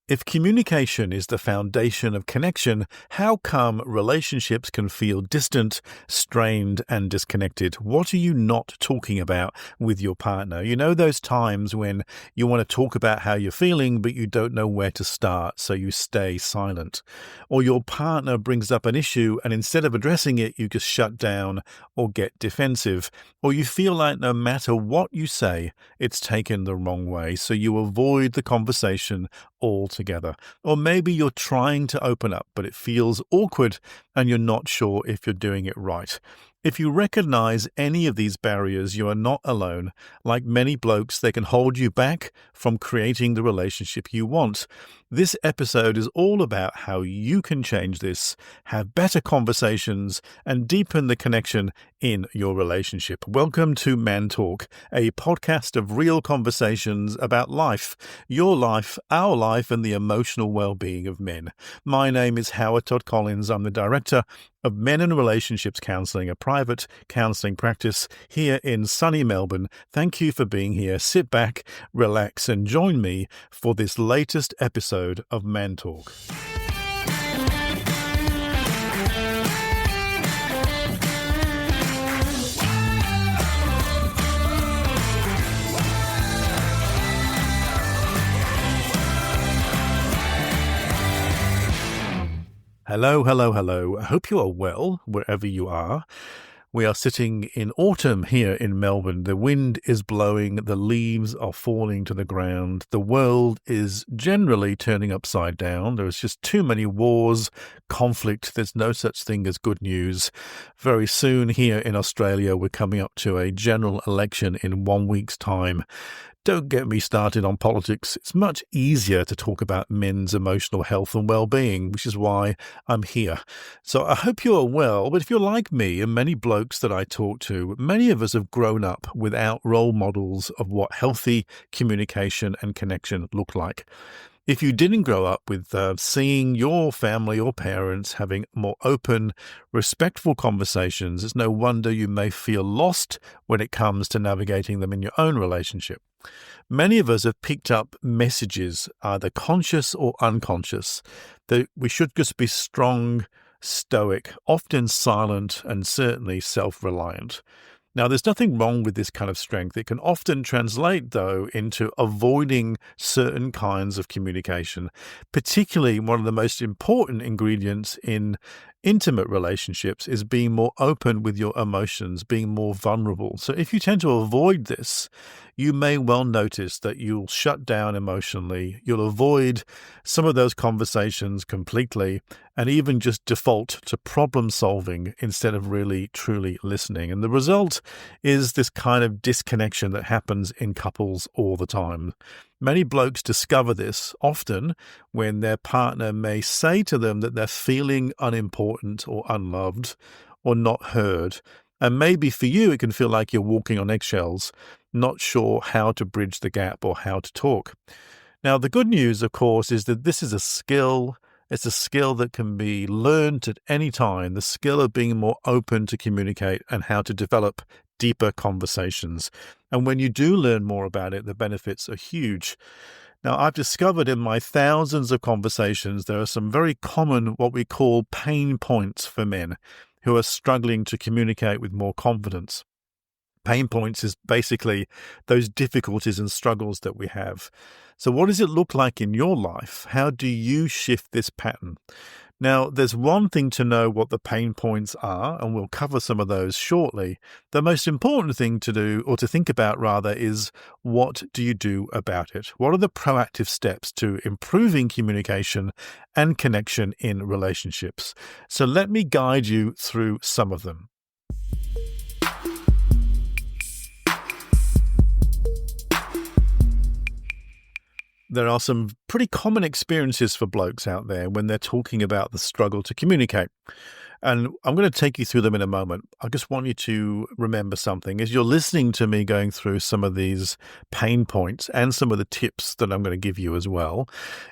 If communication is the foundation of connection, how come relationships can feel distant, strained, and disconnected? What are you not talking about with your partner? You know those times when you want to talk about how you're feeling, but you don't know where to start, so you stay silent. Or your partner brings up an issue, and instead of addressing it, you just shut down or get defensive. Or you feel like no matter what you say, it's taken the wrong way, so you avoid the conversation altogether. Or maybe you're trying to open up, but it feels awkward and you're not sure if you're doing it right. If you recognize any of these barriers, you are not alone. Like many blokes, they can hold you back from creating the relationship you want. This episode is all about how you can change this, have better conversations, and deepen the connection in your relationship. Welcome to Man Talk, a podcast of real conversations about life, your life, our life, and the emotional well-being of men. My name is Todd-Collins. I'm the director of Men and Relationships Counselling, a private counselling practice here in sunny Melbourne. Thank you for being here. Sit back, relax, and join me for this latest episode of Man Talk. Hello. I hope you are well wherever you are. We are sitting in autumn here in Melbourne. The wind is blowing, the leaves are falling to the ground. The world is generally turning upside down. There's just too many wars, conflict. There's no such thing as good news. Very soon here in Australia, we're coming up to a general election in 1 week's time. Don't get me started on politics. It's much easier to talk about men's emotional health and well-being, which is why I'm here. So I hope you are well, but if you're like me and many blokes that I talk to, many of us have grown up without role models of what healthy communication and connection look like. If you didn't grow up with seeing your family or parents having more open, respectful conversations, it's no wonder you may feel lost when it comes to navigating them in your own relationship. Many of us have picked up messages, either conscious or unconscious, that we should just be strong, stoic, often silent, and certainly self-reliant. Now, there's nothing wrong with this kind of strength. It can often translate, though, into avoiding certain kinds of communication, particularly one of the most important ingredients in intimate relationships is being more open with your emotions, being more vulnerable. So if you tend to avoid this, you may well notice that you'll shut down emotionally, you'll avoid some of those conversations completely, and even just default to problem solving instead of really truly listening. And the result is this kind of disconnection that happens in couples all the time. Many blokes discover this often when their partner may say to them that they're feeling unimportant or unloved or not heard. And maybe for you, it can feel like you're walking on eggshells, not sure how to bridge the gap or how to talk. Now, the good news, of course, is that this is a skill. It's a skill that can be learned at any time, the skill of being more open to communicate and how to develop deeper conversations. And when you do learn more about it, the benefits are huge. Now, I've discovered in my thousands of conversations, there are some very common, what we call pain points for men who are struggling to communicate with more confidence. Pain points is basically those difficulties and struggles that we have. So what does it look like in your life? How do you shift this pattern? Now, there's one thing to know what the pain points are, and we'll cover some of those shortly. The most important thing to do, or to think about rather, is what do you do about it? What are the proactive steps to improving communication and connection in relationships? So let me guide you through some of them. There are some pretty common experiences for blokes out there when they're talking about the struggle to communicate. And I'm going to take you through them in a moment. I just want you to remember something. As you're listening to me going through some of these pain points and some of the tips that I'm going to give you as well,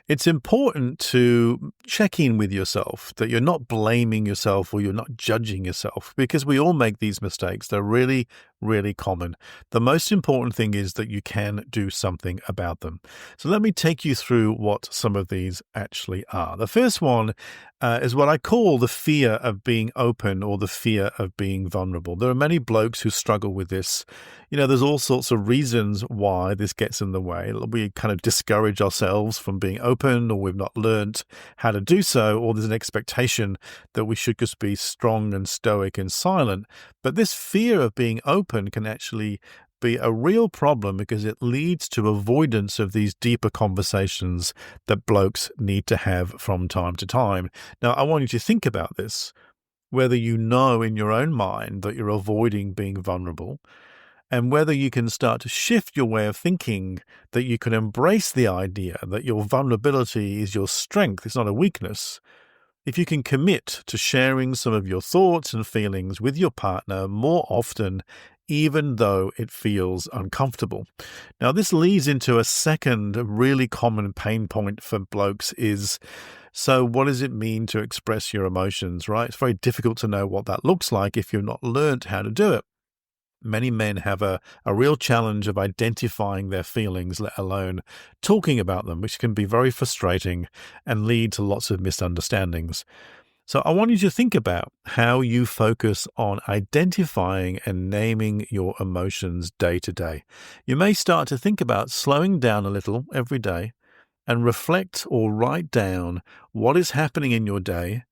it's important to check in with yourself, that you're not blaming yourself or you're not judging yourself, because we all make these mistakes. They're really, really common. The most important thing is that you can do something about them. So let me take you through what some of these actually are. The first one is what I call the fear of being open or the fear of being vulnerable. There are many blokes who struggle with this. You know, there's all sorts of reasons why this gets in the way. We kind of discourage ourselves from being open, or we've not learnt how to do so, or there's an expectation that we should just be strong and stoic and silent. But this fear of being open can actually be a real problem because it leads to avoidance of these deeper conversations that blokes need to have from time to time. Now, I want you to think about this, whether you know in your own mind that you're avoiding being vulnerable, and whether you can start to shift your way of thinking, that you can embrace the idea that your vulnerability is your strength, it's not a weakness. If you can commit to sharing some of your thoughts and feelings with your partner more often, even though it feels uncomfortable. Now, this leads into a second really common pain point for blokes is, so what does it mean to express your emotions, right? It's very difficult to know what that looks like if you've not learned how to do it. Many men have a real challenge of identifying their feelings, let alone talking about them, which can be very frustrating and lead to lots of misunderstandings. So I want you to think about how you focus on identifying and naming your emotions day to day. You may start to think about slowing down a little every day and reflect or write down what is happening in your day,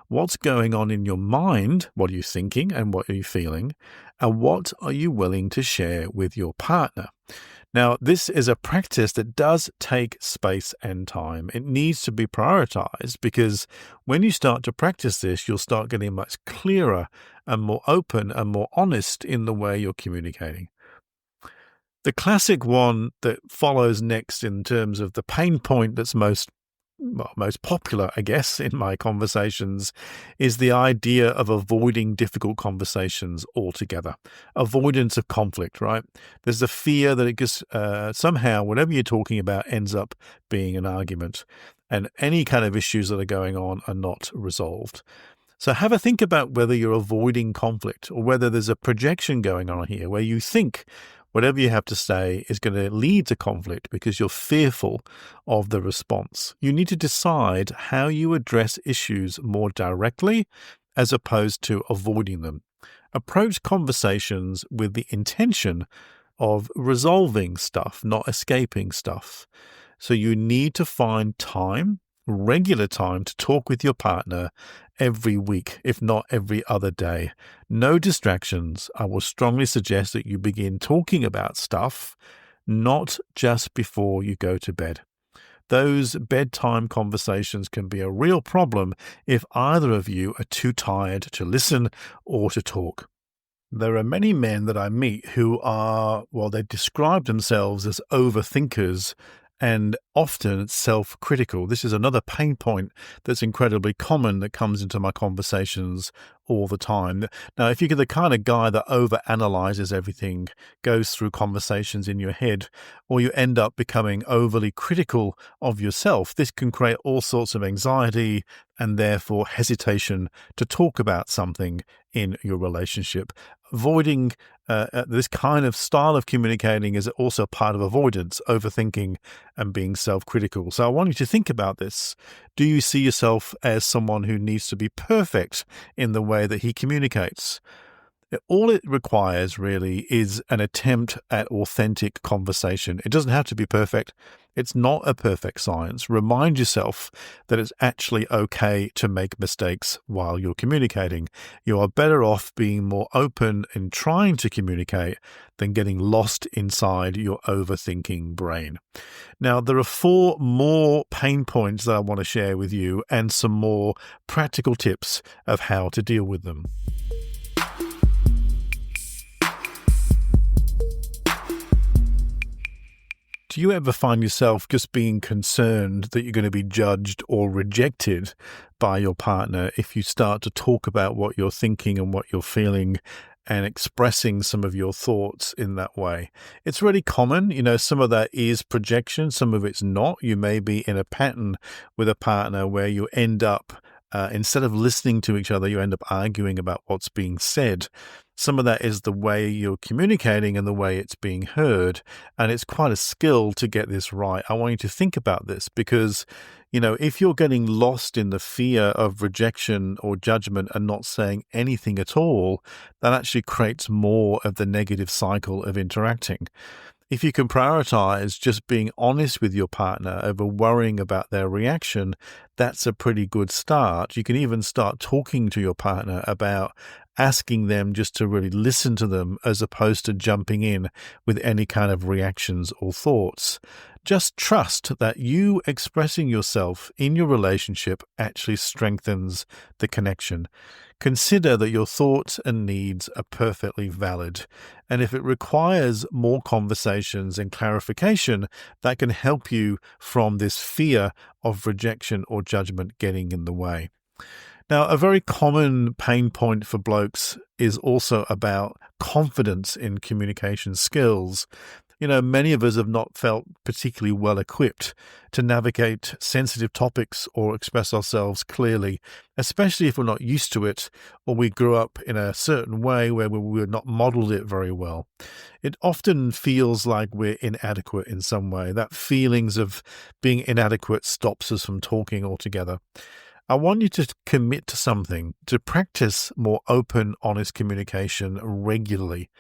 what's going on in your mind, what are you thinking and what are you feeling, and what are you willing to share with your partner. Now, this is a practice that does take space and time. It needs to be prioritized because when you start to practice this, you'll start getting much clearer and more open and more honest in the way you're communicating. The classic one that follows next in terms of the pain point that's most popular, I guess, in my conversations is the idea of avoiding difficult conversations altogether. Avoidance of conflict, right? There's a fear that it just somehow, whatever you're talking about ends up being an argument, and any kind of issues that are going on are not resolved. So have a think about whether you're avoiding conflict or whether there's a projection going on here where you think whatever you have to say is going to lead to conflict because you're fearful of the response. You need to decide how you address issues more directly as opposed to avoiding them. Approach conversations with the intention of resolving stuff, not escaping stuff. So you need to find time, regular time, to talk with your partner every week, if not every other day. No distractions. I will strongly suggest that you begin talking about stuff, not just before you go to bed. Those bedtime conversations can be a real problem if either of you are too tired to listen or to talk. There are many men that I meet who are, they describe themselves as overthinkers and often self-critical. This is another pain point that's incredibly common that comes into my conversations all the time. Now, if you're the kind of guy that overanalyzes everything, goes through conversations in your head, or you end up becoming overly critical of yourself, this can create all sorts of anxiety and therefore hesitation to talk about something in your relationship. Avoiding this kind of style of communicating is also part of avoidance, overthinking, and being self-critical. So I want you to think about this. Do you see yourself as someone who needs to be perfect in the way that he communicates? All it requires really is an attempt at authentic conversation. It doesn't have to be perfect. It's not a perfect science. Remind yourself that it's actually okay to make mistakes while you're communicating. You are better off being more open and trying to communicate than getting lost inside your overthinking brain. Now, there are 4 more pain points that I want to share with you and some more practical tips of how to deal with them. Do you ever find yourself just being concerned that you're going to be judged or rejected by your partner if you start to talk about what you're thinking and what you're feeling and expressing some of your thoughts in that way? It's really common. Some of that is projection, some of it's not. You may be in a pattern with a partner where you end up, instead of listening to each other, you end up arguing about what's being said. Some of that is the way you're communicating and the way it's being heard. And it's quite a skill to get this right. I want you to think about this because, if you're getting lost in the fear of rejection or judgment and not saying anything at all, that actually creates more of the negative cycle of interacting. If you can prioritize just being honest with your partner over worrying about their reaction, that's a pretty good start. You can even start talking to your partner about asking them just to really listen to them as opposed to jumping in with any kind of reactions or thoughts. Just trust that you expressing yourself in your relationship actually strengthens the connection. Consider that your thoughts and needs are perfectly valid. And if it requires more conversations and clarification, that can help you from this fear of rejection or judgment getting in the way. Now, a very common pain point for blokes is also about confidence in communication skills. Many of us have not felt particularly well equipped to navigate sensitive topics or express ourselves clearly, especially if we're not used to it or we grew up in a certain way where we were not modeled it very well. It often feels like we're inadequate in some way. That feelings of being inadequate stops us from talking altogether. I want you to commit to something, to practice more open, honest communication regularly.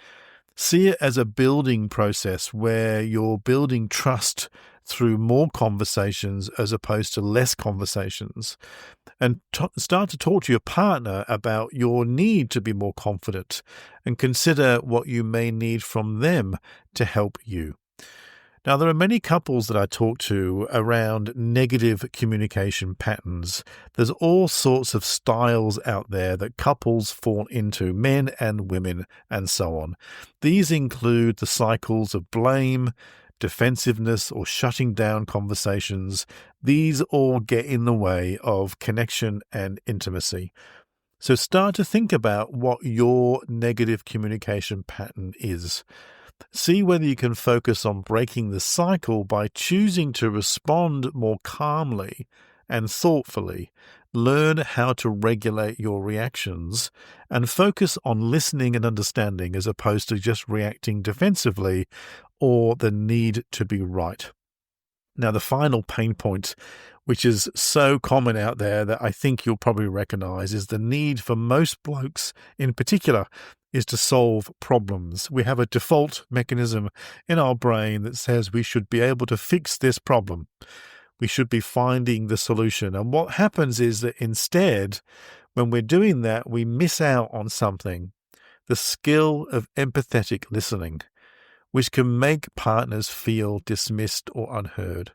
See it as a building process where you're building trust through more conversations as opposed to less conversations. And start to talk to your partner about your need to be more confident and consider what you may need from them to help you. Now, there are many couples that I talk to around negative communication patterns. There's all sorts of styles out there that couples fall into, men and women, and so on. These include the cycles of blame, defensiveness, or shutting down conversations. These all get in the way of connection and intimacy. So start to think about what your negative communication pattern is. See whether you can focus on breaking the cycle by choosing to respond more calmly and thoughtfully. Learn how to regulate your reactions and focus on listening and understanding as opposed to just reacting defensively or the need to be right. Now, the final pain point, which is so common out there that I think you'll probably recognize, is the need for most blokes in particular is to solve problems. We have a default mechanism in our brain that says we should be able to fix this problem. We should be finding the solution. And what happens is that instead, when we're doing that, we miss out on something, the skill of empathetic listening, which can make partners feel dismissed or unheard.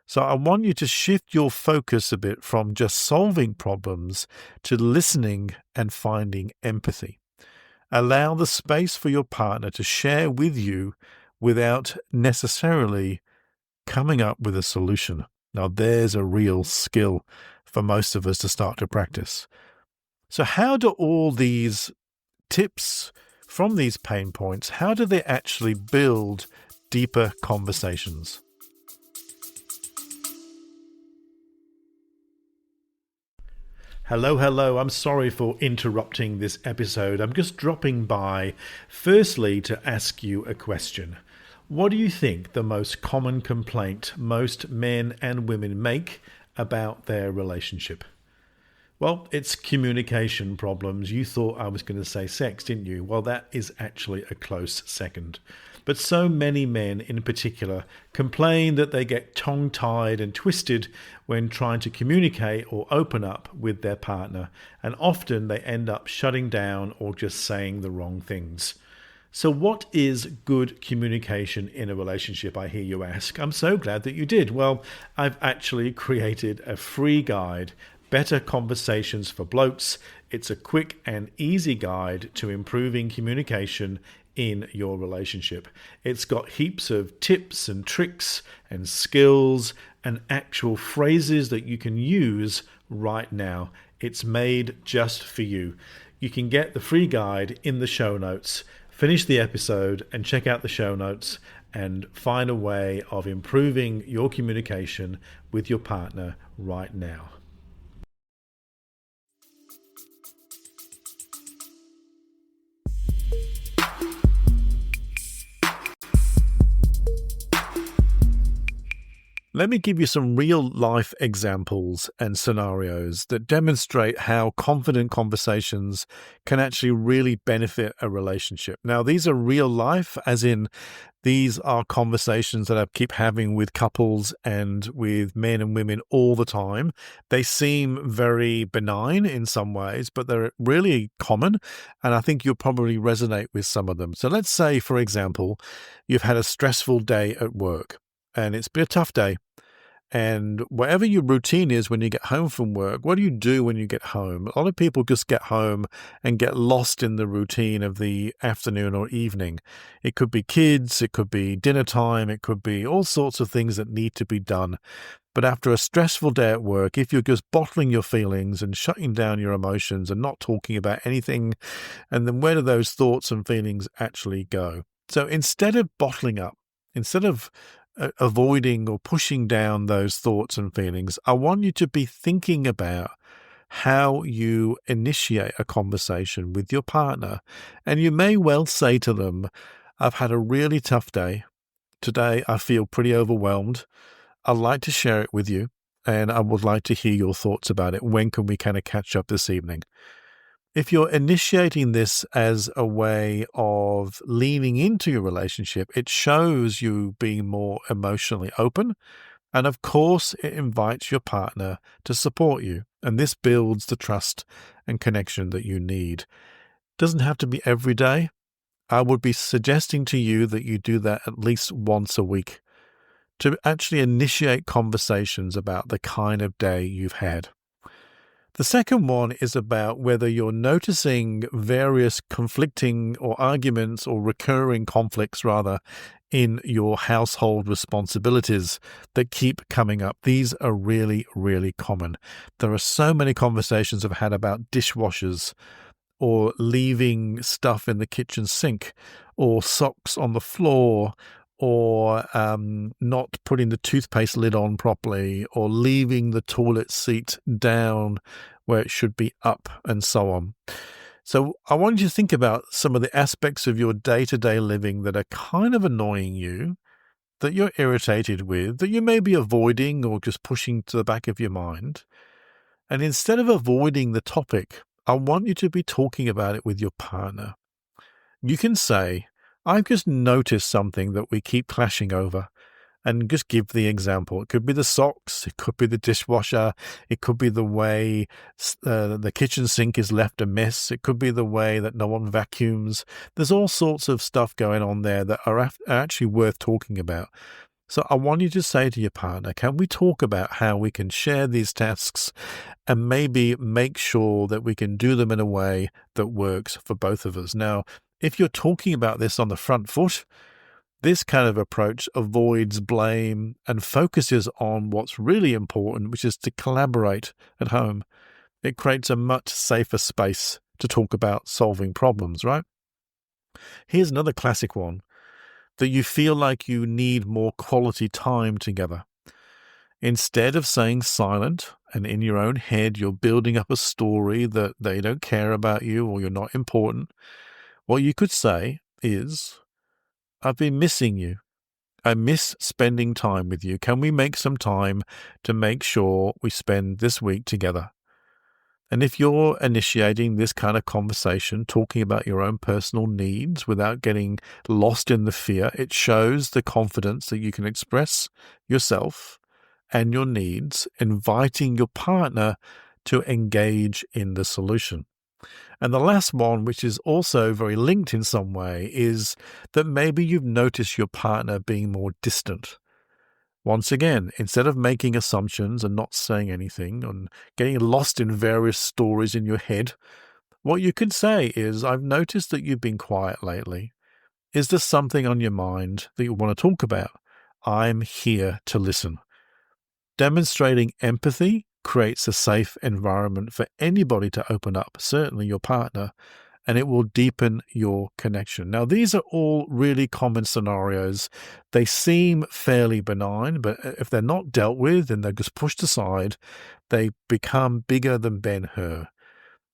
So I want you to shift your focus a bit from just solving problems to listening and finding empathy. Allow the space for your partner to share with you without necessarily coming up with a solution. Now, there's a real skill for most of us to start to practice. So how do all these tips from these pain points, how do they actually build deeper conversations? Hello. I'm sorry for interrupting this episode. I'm just dropping by, firstly, to ask you a question. What do you think the most common complaint most men and women make about their relationship? Well, it's communication problems. You thought I was going to say sex, didn't you? Well, that is actually a close second. But so many men in particular complain that they get tongue-tied and twisted when trying to communicate or open up with their partner, and often they end up shutting down or just saying the wrong things. So what is good communication in a relationship, I hear you ask? I'm so glad that you did. Well, I've actually created a free guide, Better Conversations for Blokes. It's a quick and easy guide to improving communication in your relationship. It's got heaps of tips and tricks and skills and actual phrases that you can use right now. It's made just for you. You can get the free guide in the show notes. Finish the episode and check out the show notes and find a way of improving your communication with your partner right now. Let me give you some real life examples and scenarios that demonstrate how confident conversations can actually really benefit a relationship. Now, these are real life, as in these are conversations that I keep having with couples and with men and women all the time. They seem very benign in some ways, but they're really common, and I think you'll probably resonate with some of them. So let's say, for example, you've had a stressful day at work, and it's been a tough day. And whatever your routine is when you get home from work, what do you do when you get home? A lot of people just get home and get lost in the routine of the afternoon or evening. It could be kids, it could be dinner time, it could be all sorts of things that need to be done. But after a stressful day at work, if you're just bottling your feelings and shutting down your emotions and not talking about anything, and then where do those thoughts and feelings actually go? So instead of bottling up, instead of avoiding or pushing down those thoughts and feelings, I want you to be thinking about how you initiate a conversation with your partner. And you may well say to them, I've had a really tough day. Today, I feel pretty overwhelmed. I'd like to share it with you, and I would like to hear your thoughts about it. When can we kind of catch up this evening? If you're initiating this as a way of leaning into your relationship, it shows you being more emotionally open. And of course, it invites your partner to support you. And this builds the trust and connection that you need. It doesn't have to be every day. I would be suggesting to you that you do that at least once a week to actually initiate conversations about the kind of day you've had. The second one is about whether you're noticing various conflicting or arguments or recurring conflicts, rather, in your household responsibilities that keep coming up. These are really, really common. There are so many conversations I've had about dishwashers or leaving stuff in the kitchen sink or socks on the floor or not putting the toothpaste lid on properly, or leaving the toilet seat down where it should be up, and so on. So I want you to think about some of the aspects of your day-to-day living that are kind of annoying you, that you're irritated with, that you may be avoiding or just pushing to the back of your mind. And instead of avoiding the topic, I want you to be talking about it with your partner. You can say, I've just noticed something that we keep clashing over, and just give the example. It could be the socks, it could be the dishwasher, it could be the way the kitchen sink is left a mess, it could be the way that no one vacuums. There's all sorts of stuff going on there that are actually worth talking about. So I want you to say to your partner, can we talk about how we can share these tasks and maybe make sure that we can do them in a way that works for both of us? Now, if you're talking about this on the front foot, this kind of approach avoids blame and focuses on what's really important, which is to collaborate at home. It creates a much safer space to talk about solving problems, right? Here's another classic one, that you feel like you need more quality time together. Instead of saying silent and in your own head you're building up a story that they don't care about you or you're not important, what you could say is, I've been missing you. I miss spending time with you. Can we make some time to make sure we spend this week together? And if you're initiating this kind of conversation, talking about your own personal needs without getting lost in the fear, it shows the confidence that you can express yourself and your needs, inviting your partner to engage in the solution. And the last one, which is also very linked in some way, is that maybe you've noticed your partner being more distant. Once again, instead of making assumptions and not saying anything and getting lost in various stories in your head, what you could say is, I've noticed that you've been quiet lately. Is there something on your mind that you want to talk about? I'm here to listen. Demonstrating empathy creates a safe environment for anybody to open up, certainly your partner, and it will deepen your connection. Now, these are all really common scenarios. They seem fairly benign, but if they're not dealt with and they're just pushed aside, they become bigger than Ben-Hur.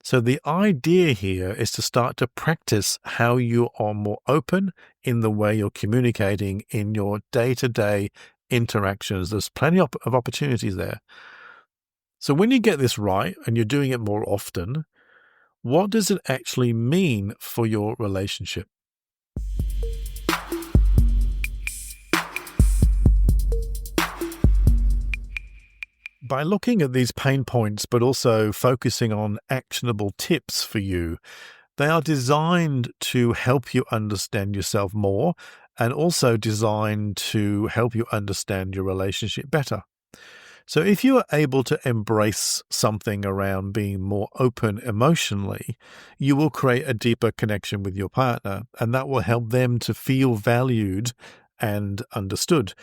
So the idea here is to start to practice how you are more open in the way you're communicating in your day-to-day interactions. There's plenty of opportunities there. So when you get this right and you're doing it more often, what does it actually mean for your relationship? By looking at these pain points, but also focusing on actionable tips for you, they are designed to help you understand yourself more and also designed to help you understand your relationship better. So if you are able to embrace something around being more open emotionally, you will create a deeper connection with your partner, and that will help them to feel valued and understood.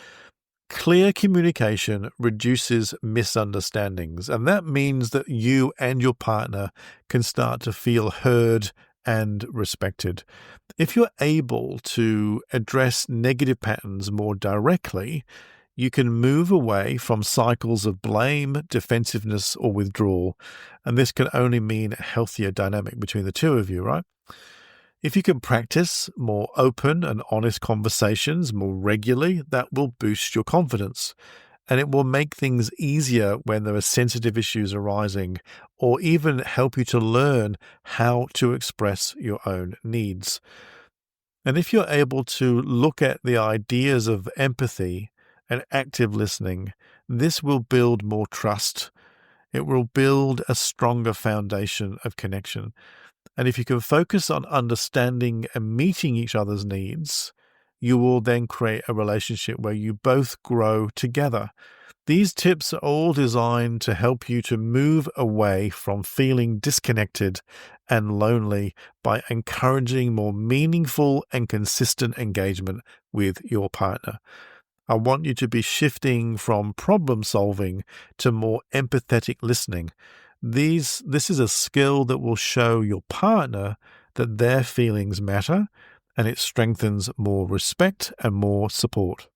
Clear communication reduces misunderstandings, and that means that you and your partner can start to feel heard and respected. If you're able to address negative patterns more directly, you can move away from cycles of blame, defensiveness, or withdrawal, and this can only mean a healthier dynamic between the two of you, right? If you can practice more open and honest conversations more regularly, that will boost your confidence. And it will make things easier when there are sensitive issues arising, or even help you to learn how to express your own needs. And if you're able to look at the ideas of empathy and active listening, this will build more trust. It will build a stronger foundation of connection. And if you can focus on understanding and meeting each other's needs, you will then create a relationship where you both grow together. These tips are all designed to help you to move away from feeling disconnected and lonely by encouraging more meaningful and consistent engagement with your partner. I want you to be shifting from problem solving to more empathetic listening. This is a skill that will show your partner that their feelings matter, and it strengthens more respect and more support.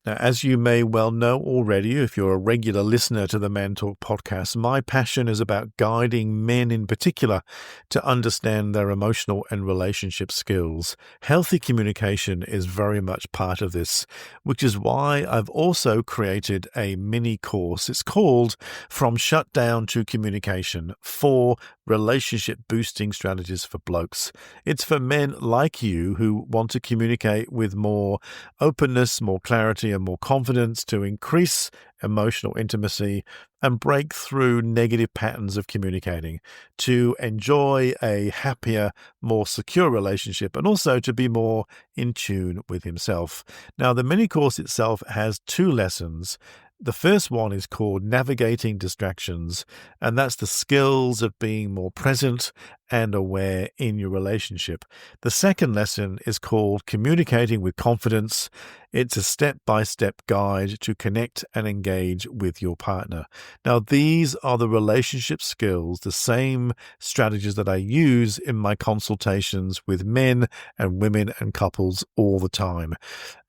Now, as you may well know already, if you're a regular listener to the Man Talk podcast, my passion is about guiding men in particular to understand their emotional and relationship skills. Healthy communication is very much part of this, which is why I've also created a mini course. It's called From Shutdown to Communication: 4 Relationship Boosting Strategies for Blokes. It's for men like you who want to communicate with more openness, more clarity, and more confidence to increase emotional intimacy and break through negative patterns of communicating, to enjoy a happier, more secure relationship, and also to be more in tune with himself. Now, the mini course itself has 2 lessons. The first one is called Navigating Distractions, and that's the skills of being more present and aware in your relationship. The second lesson is called Communicating with Confidence. It's a step-by-step guide to connect and engage with your partner. Now, these are the relationship skills, the same strategies that I use in my consultations with men and women and couples all the time.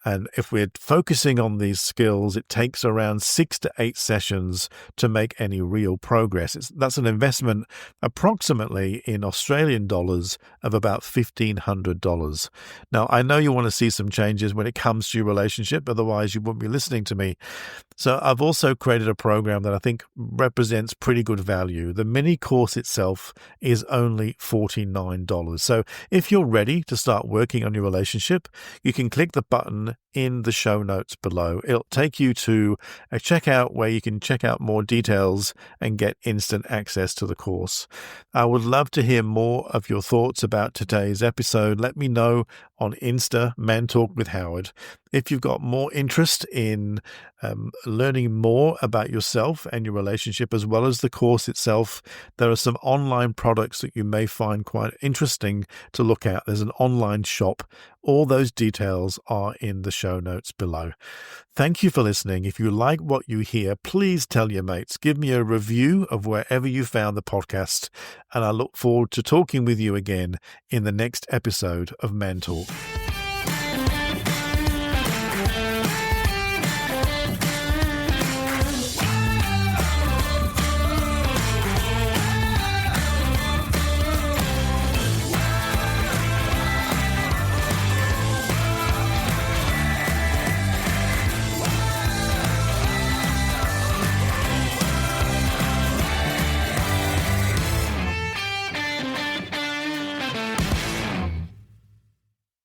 And if we're focusing on these skills, it takes around 6 to 8 sessions to make any real progress. That's an investment approximately in Australian dollars of about $1,500. Now, I know you want to see some changes when it comes to your relationship, otherwise you wouldn't be listening to me. So I've also created a program that I think represents pretty good value. The mini course itself is only $49. So if you're ready to start working on your relationship, you can click the button in the show notes below. It'll take you to a checkout where you can check out more details and get instant access to the course. I would love to hear more of your thoughts about today's episode. Let me know on Insta, Man Talk with Howard. If you've got more interest in learning more about yourself and your relationship, as well as the course itself, there are some online products that you may find quite interesting to look at. There's an online shop. All those details are in the show notes below. Thank you for listening. If you like what you hear, please tell your mates. Give me a review of wherever you found the podcast, and I look forward to talking with you again in the next episode of Man Talk.